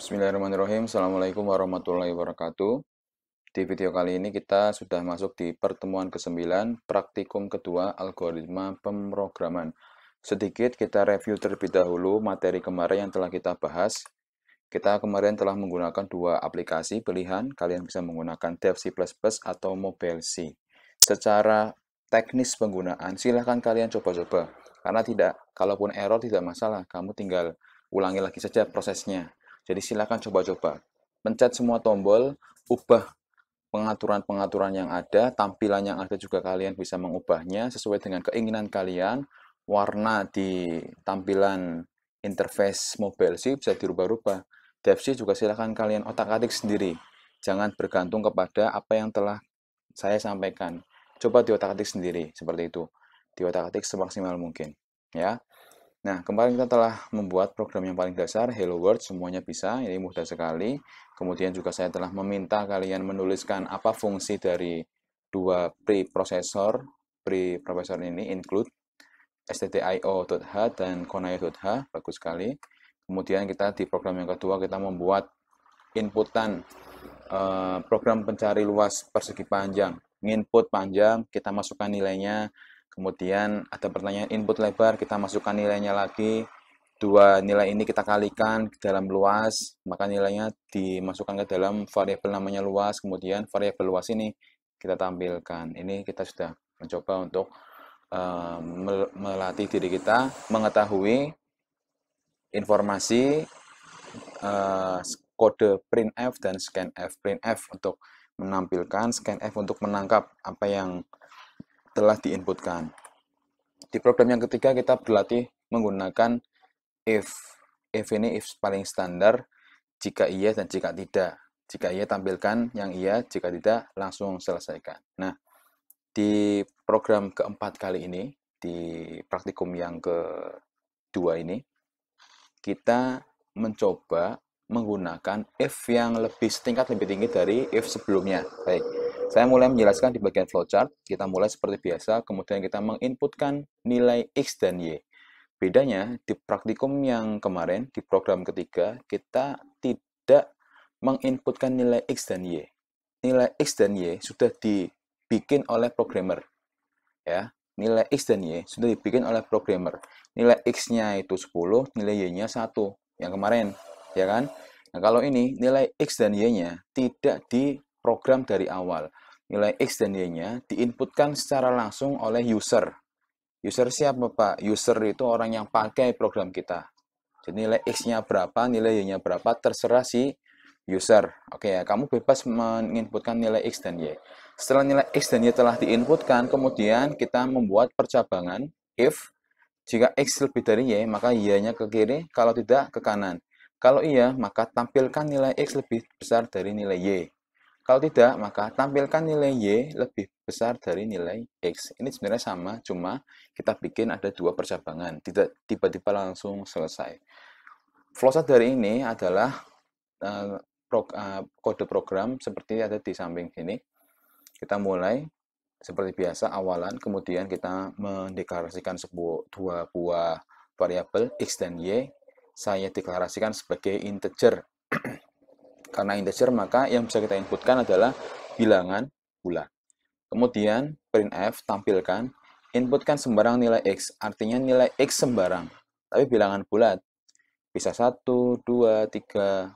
Bismillahirrahmanirrahim. Assalamualaikum warahmatullahi wabarakatuh. Di video kali ini kita sudah masuk di pertemuan ke-9, praktikum kedua algoritma pemrograman. Sedikit kita review terlebih dahulu materi kemarin yang telah kita bahas. Kita kemarin telah menggunakan dua aplikasi pilihan. Kalian bisa menggunakan Dev C++ atau Mobile C. Secara teknis penggunaan, silahkan kalian coba-coba. Karena kalaupun error tidak masalah, kamu tinggal ulangi lagi saja prosesnya. Jadi silakan coba-coba. Pencet semua tombol, ubah pengaturan-pengaturan yang ada, tampilan yang ada juga kalian bisa mengubahnya sesuai dengan keinginan kalian. Warna di tampilan interface mobile sih bisa dirubah-rubah. DevC juga silakan kalian otak-atik sendiri. Jangan bergantung kepada apa yang telah saya sampaikan. Coba diotak-atik sendiri, seperti itu. Diotak-atik semaksimal mungkin. Ya. Nah, kemarin kita telah membuat program yang paling dasar, Hello World, semuanya bisa, ini mudah sekali. Kemudian juga saya telah meminta kalian menuliskan apa fungsi dari dua preprocessor ini, include stdio.h dan konayo.h, bagus sekali. Kemudian kita di program yang kedua, kita membuat inputan program pencari luas persegi panjang. Input panjang, kita masukkan nilainya. Kemudian ada pertanyaan input lebar, kita masukkan nilainya lagi. Dua nilai ini kita kalikan ke dalam luas, maka nilainya dimasukkan ke dalam variabel namanya luas. Kemudian variabel luas ini kita tampilkan. Ini kita sudah mencoba untuk melatih diri kita mengetahui informasi kode printf dan scanf. Printf untuk menampilkan, scanf untuk menangkap apa yang telah diinputkan. Di program yang ketiga kita berlatih menggunakan if. If ini if paling standar, jika iya dan jika tidak. Jika iya tampilkan yang iya, jika tidak langsung selesaikan. Nah, di program keempat kali ini, di praktikum yang kedua ini, kita mencoba menggunakan if yang setingkat lebih tinggi dari if sebelumnya. Baik, saya mulai menjelaskan di bagian flowchart. Kita mulai seperti biasa, kemudian kita menginputkan nilai X dan Y. Bedanya, di praktikum yang kemarin, di program ketiga, kita tidak menginputkan nilai X dan Y. Nilai X dan Y sudah dibikin oleh programmer. Ya, nilai X dan Y sudah dibikin oleh programmer. Nilai X-nya itu 10, nilai Y-nya 1. Yang kemarin, ya kan? Nah, kalau ini nilai X dan Y-nya tidak diprogram dari awal. Nilai X dan Y-nya diinputkan secara langsung oleh user. User siapa, Pak? User itu orang yang pakai program kita. Jadi nilai X-nya berapa, nilai Y-nya berapa, terserah si user. Oke ya, kamu bebas menginputkan nilai X dan Y. Setelah nilai X dan Y telah diinputkan, kemudian kita membuat percabangan if jika X lebih dari Y, maka Y-nya ke kiri, kalau tidak ke kanan. Kalau iya, maka tampilkan nilai X lebih besar dari nilai Y. Kalau tidak, maka tampilkan nilai Y lebih besar dari nilai X. Ini sebenarnya sama, cuma kita bikin ada dua percabangan. Tidak tiba-tiba langsung selesai. Flowchart dari ini adalah kode program seperti ada di samping sini. Kita mulai seperti biasa awalan, kemudian kita mendeklarasikan dua buah variabel X dan Y. Saya deklarasikan sebagai integer. Karena integer, maka yang bisa kita inputkan adalah bilangan bulat. Kemudian printf tampilkan, inputkan sembarang nilai X, artinya nilai X sembarang. Tapi bilangan bulat, bisa 1, 2, 3,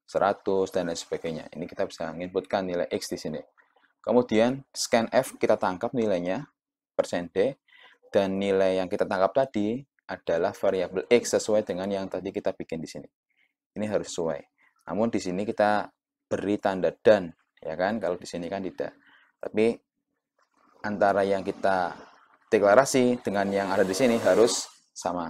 100, dan lain sebagainya. Ini kita bisa menginputkan nilai X di sini. Kemudian scanf kita tangkap nilainya, %D, dan nilai yang kita tangkap tadi adalah variabel X sesuai dengan yang tadi kita bikin di sini. Ini harus sesuai. Namun di sini kita beri tanda dan, ya kan? Kalau di sini kan tidak. Tapi antara yang kita deklarasi dengan yang ada di sini harus sama.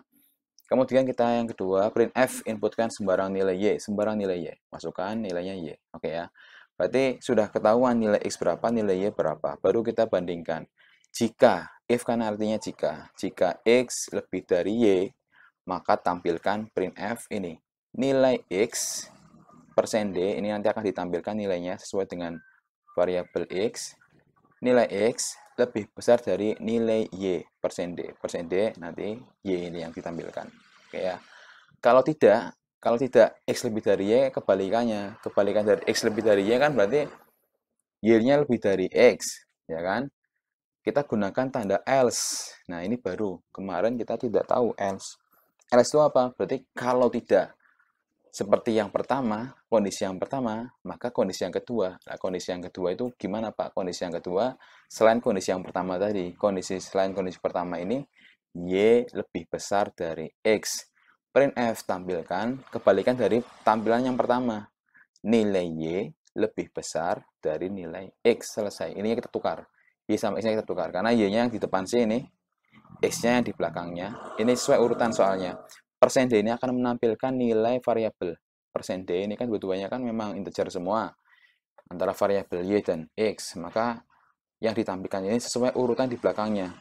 Kemudian kita yang kedua, printf inputkan sembarang nilai Y, sembarang nilai Y. Masukkan nilainya Y. Oke ya. Berarti sudah ketahuan nilai X berapa, nilai Y berapa. Baru kita bandingkan. Jika, if kan artinya jika. Jika X lebih dari Y, maka tampilkan printf ini. Nilai X %D, ini nanti akan ditampilkan nilainya sesuai dengan variabel X. Nilai X lebih besar dari nilai Y %D. %D nanti Y ini yang ditampilkan. Oke ya. Kalau tidak, Kalau tidak X lebih dari Y, kebalikannya. Kebalikan dari X lebih dari Y kan berarti Y-nya lebih dari X, ya kan? Kita gunakan tanda else. Nah, ini baru. Kemarin kita tidak tahu else. Else itu apa? Berarti kalau tidak seperti yang pertama, kondisi yang pertama, maka kondisi yang kedua. Nah, kondisi yang kedua itu gimana, Pak? Kondisi yang kedua, selain kondisi yang pertama tadi, selain kondisi pertama ini, Y lebih besar dari X. Printf tampilkan kebalikan dari tampilan yang pertama. Nilai Y lebih besar dari nilai X. Selesai. Ini kita tukar. Y sama X-nya kita tukar. Karena Y-nya yang di depan C ini, X-nya yang di belakangnya. Ini sesuai urutan soalnya. Persen D ini akan menampilkan nilai variabel. Persen D ini kan dua-duanya kan memang integer semua. Antara variabel Y dan X. Maka yang ditampilkan ini sesuai urutan di belakangnya.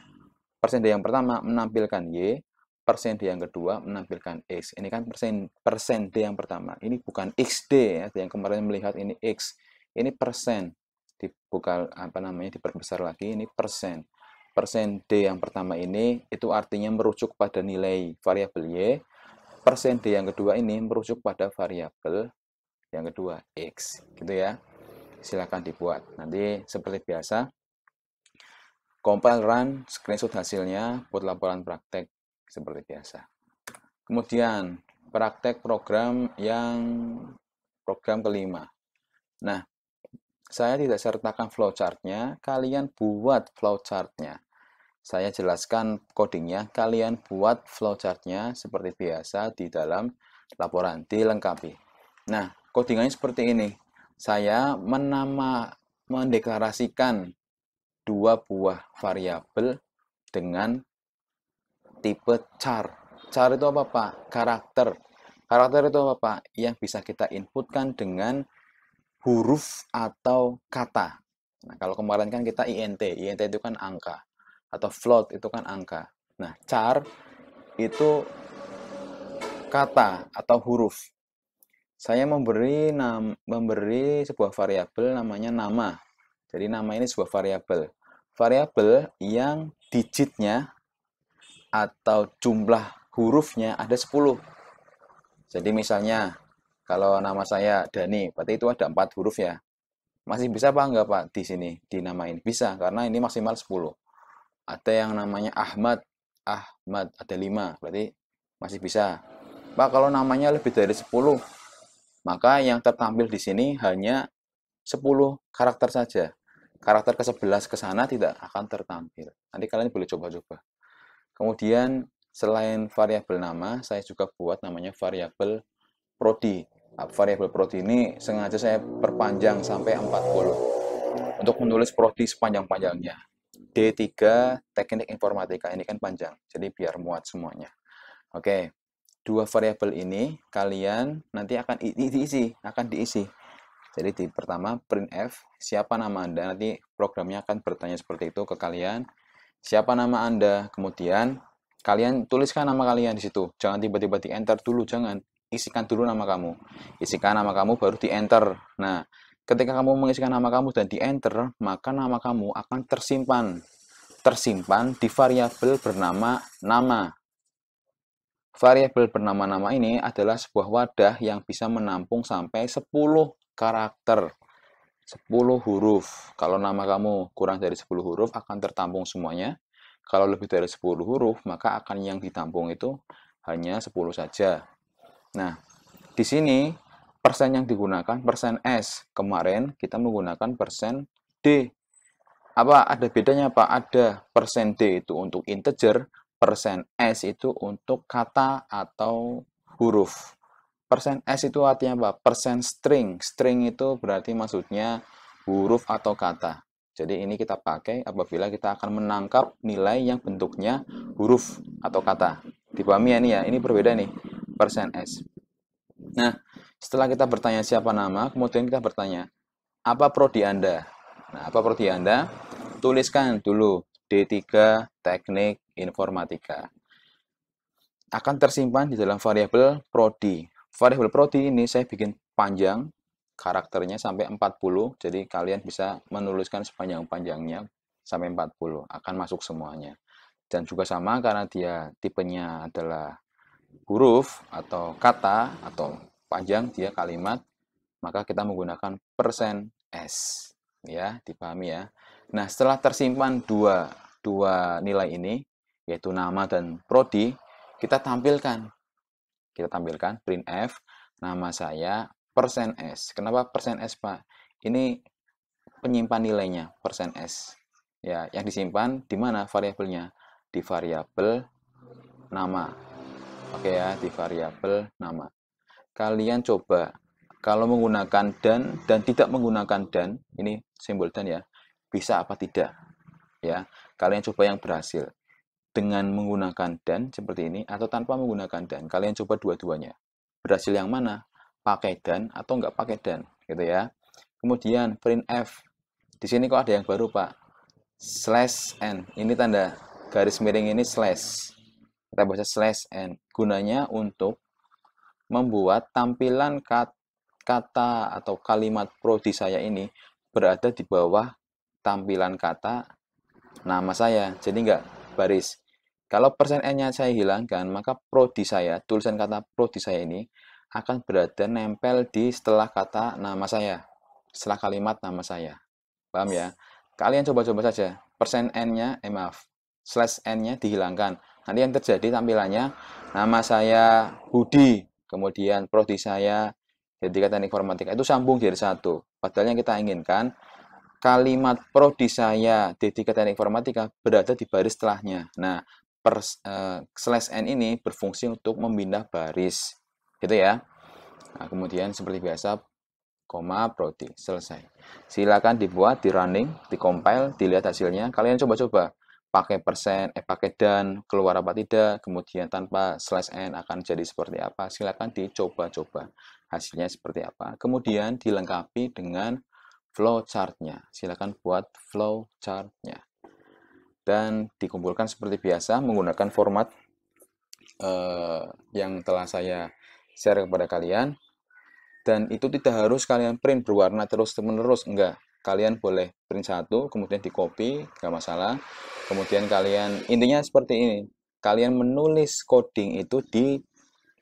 Persen D yang pertama menampilkan Y. Persen D yang kedua menampilkan X. Ini kan persen D yang pertama. Ini bukan XD ya. Yang kemarin melihat ini X. Ini persen. Bukan apa namanya diperbesar lagi. Ini persen. Persen D yang pertama ini itu artinya merujuk pada nilai variabel Y. Persen D yang kedua ini merujuk pada variabel yang kedua X. Gitu ya. Silakan dibuat. Nanti seperti biasa, compile run, screenshot hasilnya buat laporan praktek seperti biasa. Kemudian praktek program kelima. Nah, saya tidak sertakan flowchartnya, kalian buat flowchartnya. Saya jelaskan codingnya, kalian buat flowchartnya seperti biasa di dalam laporan, dilengkapi. Nah, codingannya seperti ini. Saya mendeklarasikan dua buah variabel dengan tipe char. Char itu apa, Pak? Karakter. Karakter itu apa, Pak? Yang bisa kita inputkan dengan huruf atau kata. Nah, kalau kemarin kan kita int itu kan angka. Atau float itu kan angka. Nah, char itu kata atau huruf. Saya memberi sebuah variabel namanya nama. Jadi nama ini sebuah variabel. Variabel yang digitnya atau jumlah hurufnya ada 10. Jadi misalnya kalau nama saya Dani, berarti itu ada 4 huruf ya. Masih bisa apa enggak, Pak, di sini dinamain? Bisa, karena ini maksimal 10. Ada yang namanya Ahmad, ada 5, berarti masih bisa. Pak, kalau namanya lebih dari 10, maka yang tertampil di sini hanya 10 karakter saja. Karakter ke-11 ke sana tidak akan tertampil. Nanti kalian boleh coba-coba. Kemudian selain variabel nama, saya juga buat namanya variabel prodi. Nah, variabel prodi ini sengaja saya perpanjang sampai 40 untuk menulis prodi sepanjang-panjangnya. D3 Teknik Informatika ini kan panjang, jadi biar muat semuanya. Oke, dua variabel ini kalian nanti akan diisi. Jadi di pertama printf siapa nama Anda, nanti programnya akan bertanya seperti itu ke kalian. Siapa nama Anda, kemudian kalian tuliskan nama kalian di situ. Jangan tiba-tiba di enter dulu, jangan. Isikan dulu nama kamu. Isikan nama kamu baru di enter. Nah, ketika kamu mengisikan nama kamu dan di enter, maka nama kamu akan tersimpan di variabel bernama nama. Variabel bernama nama ini adalah sebuah wadah yang bisa menampung sampai 10 karakter. 10 huruf. Kalau nama kamu kurang dari 10 huruf akan tertampung semuanya. Kalau lebih dari 10 huruf, maka akan yang ditampung itu hanya 10 saja. Nah, di sini persen yang digunakan persen S. Kemarin kita menggunakan persen D. Apa ada bedanya, Pak? Ada. Persen D itu untuk integer, persen S itu untuk kata atau huruf. Persen S itu artinya apa? Persen string. String itu berarti maksudnya huruf atau kata. Jadi ini kita pakai apabila kita akan menangkap nilai yang bentuknya huruf atau kata. Dipahami ya ini ya? Ini berbeda nih, persen S. Nah, setelah kita bertanya siapa nama, kemudian kita bertanya, apa prodi Anda? Nah, apa prodi Anda? Tuliskan dulu D3 Teknik Informatika. Akan tersimpan di dalam variabel prodi. Variabel prodi ini saya bikin panjang, karakternya sampai 40, jadi kalian bisa menuliskan sepanjang-panjangnya sampai 40, akan masuk semuanya. Dan juga sama karena dia tipenya adalah huruf atau kata atau panjang dia kalimat, maka kita menggunakan persen %s. Ya, dipahami ya. Nah, setelah tersimpan dua nilai ini, yaitu nama dan prodi, kita tampilkan. Kita tampilkan printf, nama saya persen %s. Kenapa persen %s, Pak? Ini penyimpan nilainya, persen %s. Ya, yang disimpan di mana variabelnya? Di variabel nama. Oke ya, di variabel nama. Kalian coba kalau menggunakan dan tidak menggunakan dan, ini simbol dan ya, bisa apa tidak? Ya, kalian coba yang berhasil dengan menggunakan dan seperti ini atau tanpa menggunakan dan. Kalian coba dua-duanya. Berhasil yang mana? Pakai dan atau enggak pakai dan, gitu ya. Kemudian printf. Di sini kok ada yang baru, Pak? /n. Ini tanda garis miring ini slash. Kita baca /n. Gunanya untuk membuat tampilan kata atau kalimat prodi saya ini berada di bawah tampilan kata nama saya. Jadi enggak baris. Kalau persen N-nya saya hilangkan, maka prodi saya, tulisan kata prodi saya ini akan berada nempel di setelah kata nama saya, setelah kalimat nama saya. Paham ya? Kalian coba-coba saja. Persen N-nya, /N-nya dihilangkan. Nanti yang terjadi tampilannya, nama saya Budi, kemudian prodi saya jadi teknik informatika, itu sambung jadi satu. Padahal yang kita inginkan, kalimat prodi saya D3 teknik informatika berada di baris setelahnya. Nah, /n ini berfungsi untuk memindah baris. Gitu ya. Nah, kemudian seperti biasa, koma, prodi, selesai. Silakan dibuat, di running, di compile, dilihat hasilnya. Kalian coba-coba pakai persen, pakai dan, keluar apa tidak, kemudian tanpa /n akan jadi seperti apa. Silakan dicoba-coba hasilnya seperti apa. Kemudian dilengkapi dengan flowchart-nya. Silakan buat flowchart-nya. Dan dikumpulkan seperti biasa menggunakan format yang telah saya share kepada kalian. Dan itu tidak harus kalian print berwarna terus-menerus, enggak. Kalian boleh print satu, kemudian di copy, enggak masalah. Kemudian kalian, intinya seperti ini, kalian menulis coding itu di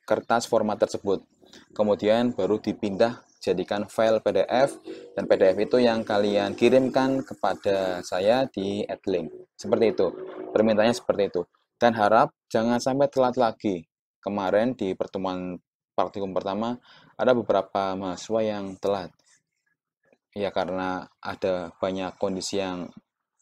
kertas format tersebut. Kemudian baru dipindah jadikan file PDF, dan PDF itu yang kalian kirimkan kepada saya di @link. Seperti itu. Permintaannya seperti itu. Dan harap jangan sampai telat lagi. Kemarin di pertemuan praktikum pertama ada beberapa mahasiswa yang telat. Ya karena ada banyak kondisi yang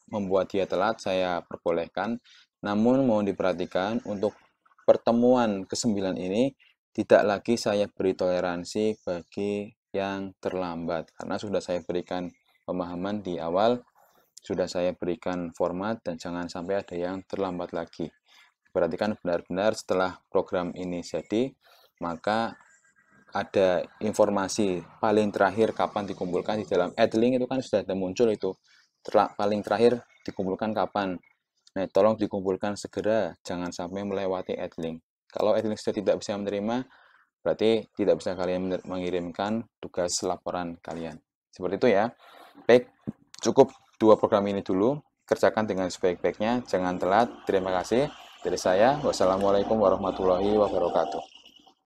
membuat dia telat, saya perbolehkan. Namun mohon diperhatikan untuk pertemuan ke-9 ini tidak lagi saya beri toleransi bagi yang terlambat, karena sudah saya berikan pemahaman di awal, sudah saya berikan format, dan jangan sampai ada yang terlambat lagi. Perhatikan benar-benar setelah program ini jadi, maka ada informasi paling terakhir kapan dikumpulkan di dalam @link itu kan sudah ada muncul itu. Paling terakhir dikumpulkan kapan. Nah, tolong dikumpulkan segera, jangan sampai melewati @link. Kalau @link sudah tidak bisa menerima, berarti tidak bisa kalian mengirimkan tugas laporan kalian. Seperti itu ya. Baik, cukup 2 program ini dulu. Kerjakan dengan sebaik-baiknya, jangan telat. Terima kasih. Dari saya, wassalamualaikum warahmatullahi wabarakatuh.